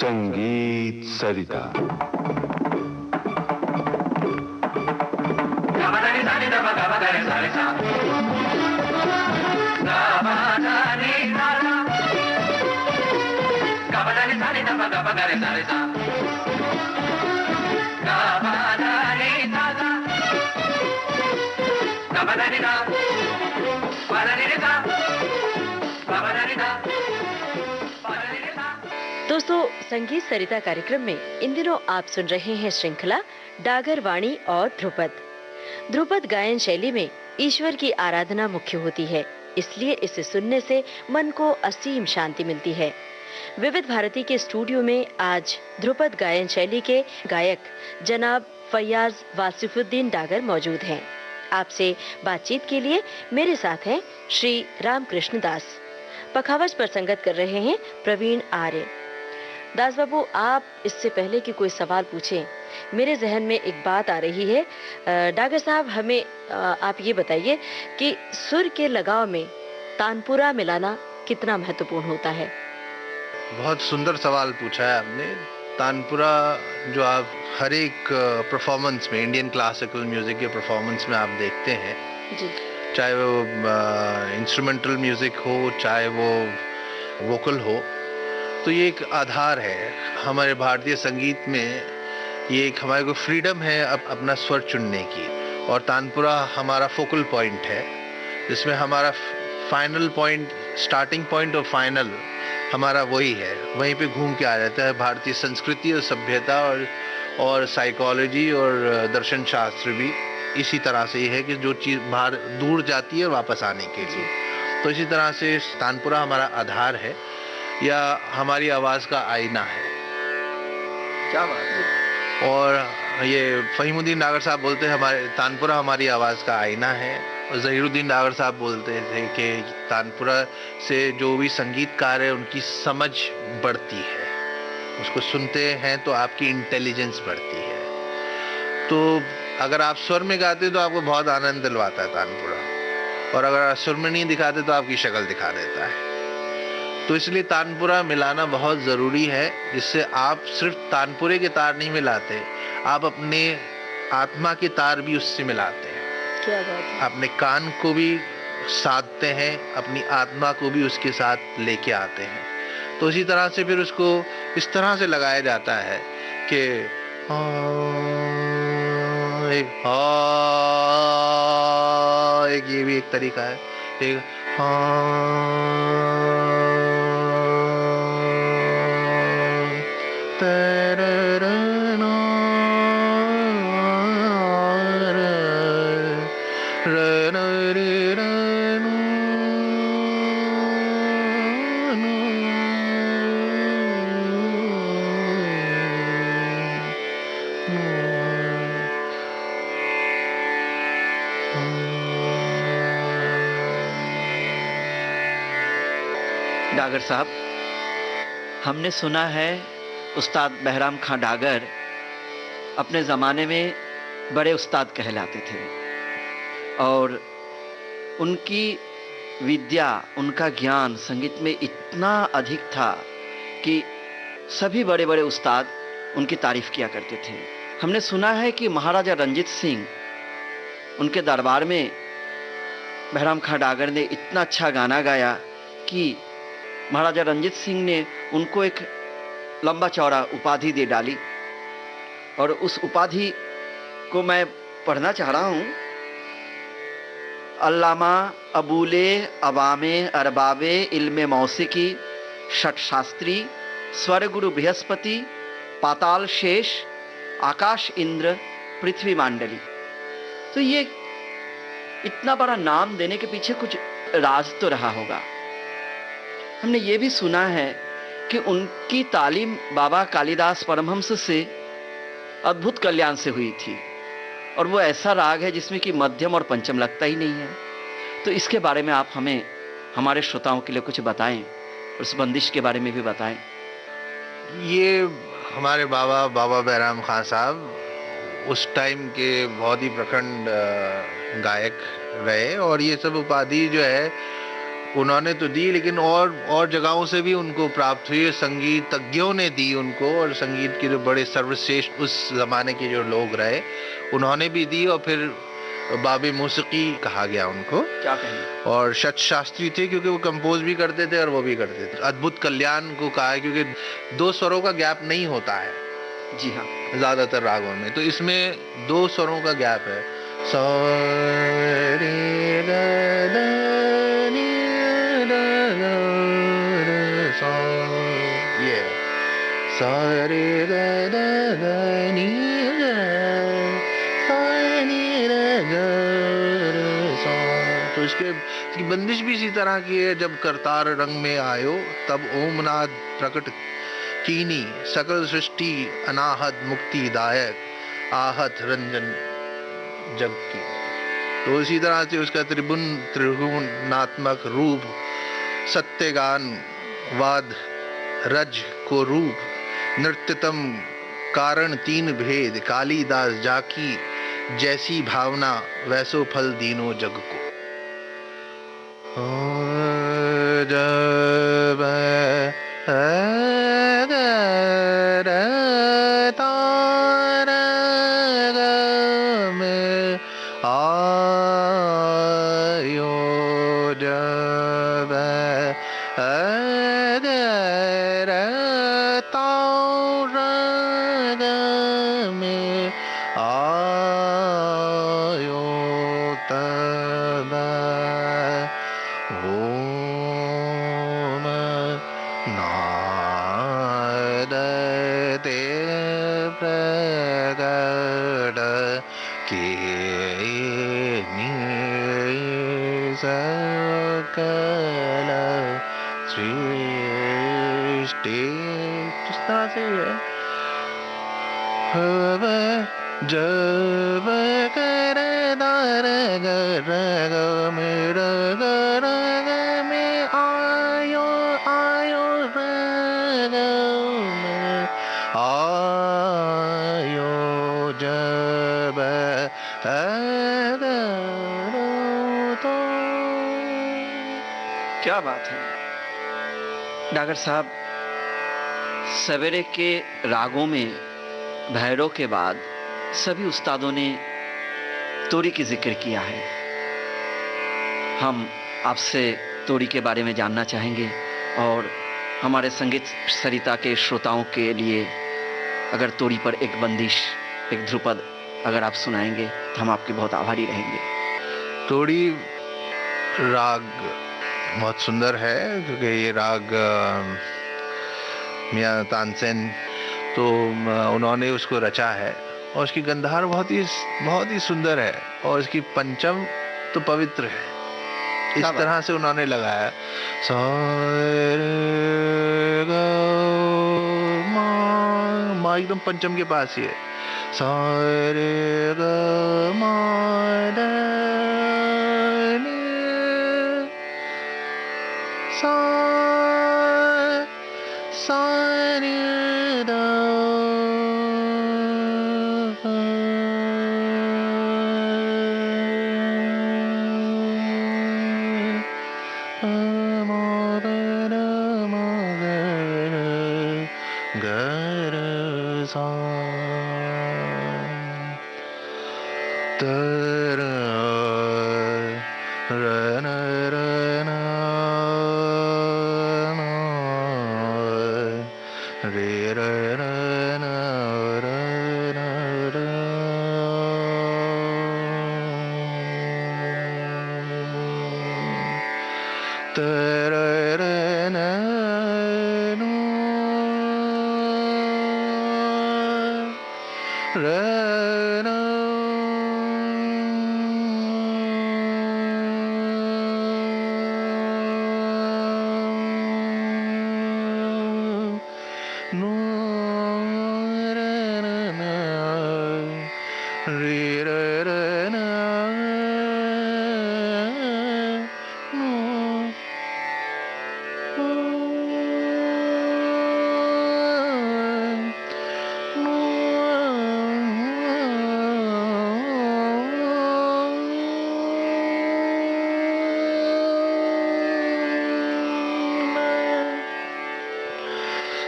संगीत सरिता। दोस्तों, संगीत सरिता कार्यक्रम में इन दिनों आप सुन रहे हैं श्रृंखला डागर वाणी और ध्रुपद। ध्रुपद गायन शैली में ईश्वर की आराधना मुख्य होती है, इसलिए इसे सुनने से मन को असीम शांति मिलती है। विविध भारती के स्टूडियो में आज ध्रुपद गायन शैली के गायक जनाब फैयाज वासिफुद्दीन डागर मौजूद हैं। आपसे बातचीत के लिए मेरे साथ हैं श्री रामकृष्ण दास। पखावज पर संगत कर रहे हैं प्रवीण आर्य। दास बाबू, आप इससे पहले कि कोई सवाल पूछें, मेरे जहन में एक बात आ रही है। डागर साहब, हमें आप ये बताइए कि सुर के लगाव में तानपुरा मिलाना कितना महत्वपूर्ण होता है? बहुत सुंदर सवाल पूछा है आपने। तानपुरा जो आप हर एक परफॉर्मेंस में, इंडियन क्लासिकल म्यूजिक के परफॉर्मेंस में आप देखते हैं जी, चाहे वो इंस्ट्रूमेंटल म्यूजिक हो, चाहे वो वोकल हो, तो ये एक आधार है हमारे भारतीय संगीत में। ये एक हमारे को फ्रीडम है अपना स्वर चुनने की, और तानपुरा हमारा फोकल पॉइंट है, जिसमें हमारा फाइनल पॉइंट, स्टार्टिंग पॉइंट और फाइनल हमारा वही है। वहीं पे घूम के आ जाता है भारतीय संस्कृति और सभ्यता और साइकोलॉजी और दर्शन शास्त्र भी इसी तरह से ही है कि जो चीज़ बाहर दूर जाती है वापस आने के लिए। तो इसी तरह से तानपुरा हमारा आधार है या हमारी आवाज़ का आईना है। क्या बात है। और ये फहीमुद्दीन डागर साहब बोलते हैं हमारे तानपुरा हमारी आवाज़ का आईना है, और ज़हीरुद्दीन डागर साहब बोलते थे कि तानपुरा से जो भी संगीतकार है उनकी समझ बढ़ती है, उसको सुनते हैं तो आपकी इंटेलिजेंस बढ़ती है। तो अगर आप स्वर में गाते तो आपको बहुत आनंद दिलवाता है तानपुरा, और अगर आप सुर में नहीं दिखाते तो आपकी शक्ल दिखा देता है। तो इसलिए तानपुरा मिलाना बहुत ज़रूरी है, जिससे आप सिर्फ तानपुरे के तार नहीं मिलाते, आप अपने आत्मा के तार भी उससे मिलाते हैं। क्या बात है। अपने कान को भी साधते हैं, अपनी आत्मा को भी उसके साथ लेके आते हैं। तो इसी तरह से फिर उसको इस तरह से लगाया जाता है कि एक ये भी एक तरीका है, एक डागर साहब, हमने सुना है उस्ताद बहराम खां डागर अपने ज़माने में बड़े उस्ताद कहलाते थे, और उनकी विद्या, उनका ज्ञान संगीत में इतना अधिक था कि सभी बड़े बड़े उस्ताद उनकी तारीफ़ किया करते थे। हमने सुना है कि महाराजा रंजीत सिंह उनके दरबार में बहराम खां डागर ने इतना अच्छा गाना गाया कि महाराजा रंजीत सिंह ने उनको एक लंबा चौड़ा उपाधि दे डाली, और उस उपाधि को मैं पढ़ना चाह रहा हूँ। अल्लामा अबूले अवामे अरबाबे इल्मे मौसीकी षट शास्त्री स्वर गुरु बृहस्पति पाताल शेष आकाश इंद्र पृथ्वी मांडली। तो ये इतना बड़ा नाम देने के पीछे कुछ राज तो रहा होगा। हमने ये भी सुना है कि उनकी तालीम बाबा कालिदास परमहंस से अद्भुत कल्याण से हुई थी, और वो ऐसा राग है जिसमें कि मध्यम और पंचम लगता ही नहीं है। तो इसके बारे में आप हमें, हमारे श्रोताओं के लिए कुछ बताएं, और उस बंदिश के बारे में भी बताएं। ये हमारे बाबा बहराम खां साहब उस टाइम के बहुत ही प्रखंड गायक रहे, और ये सब उपाधि जो है उन्होंने तो दी, लेकिन और जगहों से भी उनको प्राप्त हुई, संगीतज्ञों ने दी उनको, और संगीत के जो बड़े सर्वश्रेष्ठ उस जमाने के जो लोग रहे उन्होंने भी दी, और फिर बाबे मौसीकी कहा गया उनको। क्या कहें। और शत शास्त्री थे क्योंकि वो कंपोज भी करते थे और वो भी करते थे। अद्भुत कल्याण को कहा है क्योंकि 2 स्वरों का गैप नहीं होता है। जी हाँ, ज्यादातर रागों में, तो इसमें 2 स्वरों का गैप है। सा रे ग द नि द ग र सा, ये सा रे ग द ग नि ग सा नि द ग र सा। तो इसकी बंदिश भी इसी तरह की है। जब करतार रंग में आयो तब ओमनाद प्रकट कीनी, सकल सृष्टि अनाहत मुक्ति दायक आहत रंजन जग की। तो इसी तरह से उसका त्रिगुणात्मक रूप, सत्यगान वाद रज को रूप, नृत्यतम कारण 3 भेद, कालीदास जाकी जैसी भावना वैसो फल दीनो जग को। जब जब कर दार गर ग मेरा गर ग में आयो आयो ग में आयो जब तो। क्या बात है डागर साहब। सवेरे के रागों में भैरव के बाद सभी उस्तादों ने तोड़ी की जिक्र किया है। हम आपसे तोड़ी के बारे में जानना चाहेंगे और हमारे संगीत सरिता के श्रोताओं के लिए अगर तोड़ी पर एक बंदिश, एक ध्रुपद अगर आप सुनाएंगे तो हम आपके बहुत आभारी रहेंगे। तोड़ी राग बहुत सुंदर है क्योंकि ये राग मियां तानसेन तो उन्होंने उसको रचा है और उसकी गंधार बहुत ही सुंदर है और इसकी पंचम तो पवित्र है। इस तरह से उन्होंने लगाया। मा एकदम पंचम के पास ही है। सारे ग मा द नि सा सा नि द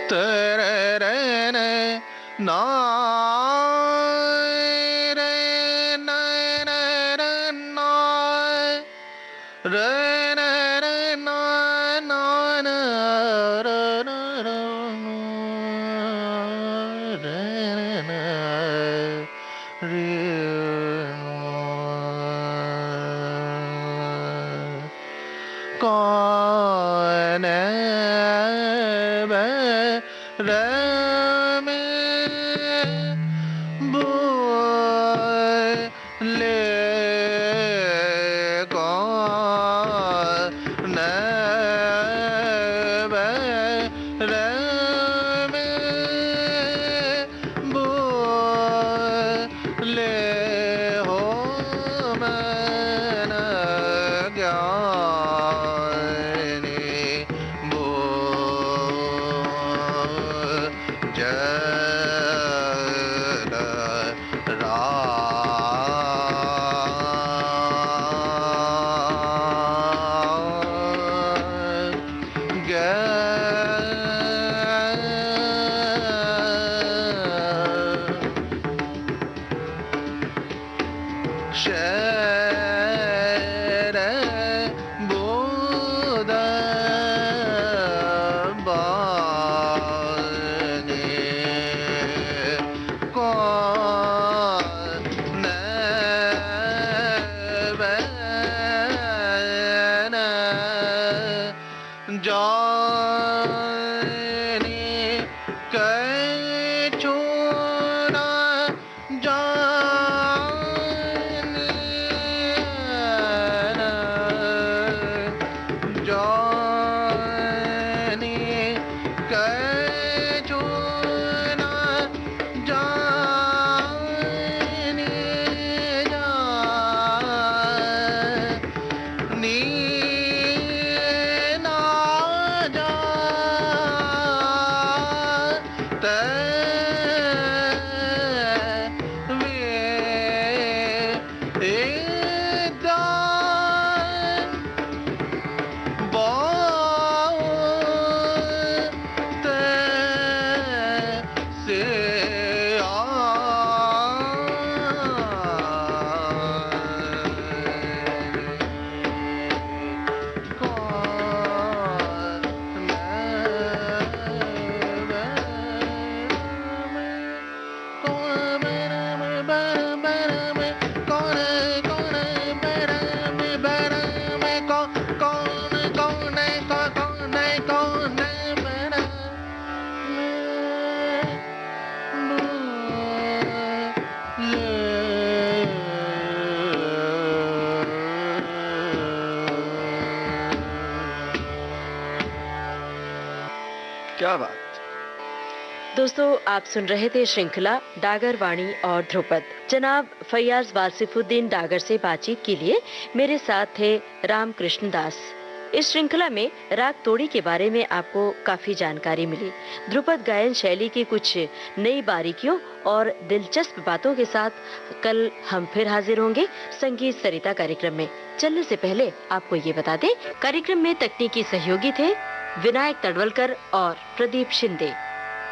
तेरे रे ने ना रे ना रे रे ना रे रे रे ना ना ना रे रे रे ना रे कौन रे क्या बात। दोस्तों, आप सुन रहे थे श्रृंखला डागर वाणी और ध्रुपद। जनाब फैयाज वासिफुद्दीन डागर से बातचीत के लिए मेरे साथ थे रामकृष्ण दास। इस श्रृंखला में राग तोड़ी के बारे में आपको काफी जानकारी मिली। ध्रुपद गायन शैली की कुछ नई बारीकियों और दिलचस्प बातों के साथ कल हम फिर हाजिर होंगे संगीत सरिता कार्यक्रम में। चलने से पहले आपको ये बता दें, कार्यक्रम में तकनीकी सहयोगी थे विनायक तडवलकर और प्रदीप शिंदे।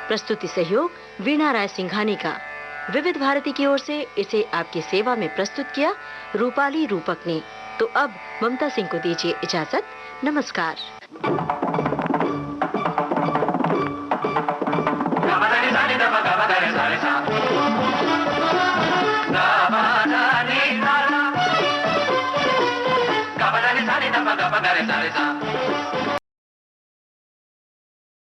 प्रस्तुति सहयोग वीणा राय सिंघानी का। विविध भारती की ओर से इसे आपकी सेवा में प्रस्तुत किया रूपाली रूपक ने। तो अब ममता सिंह को दीजिए इजाजत। नमस्कार। Sa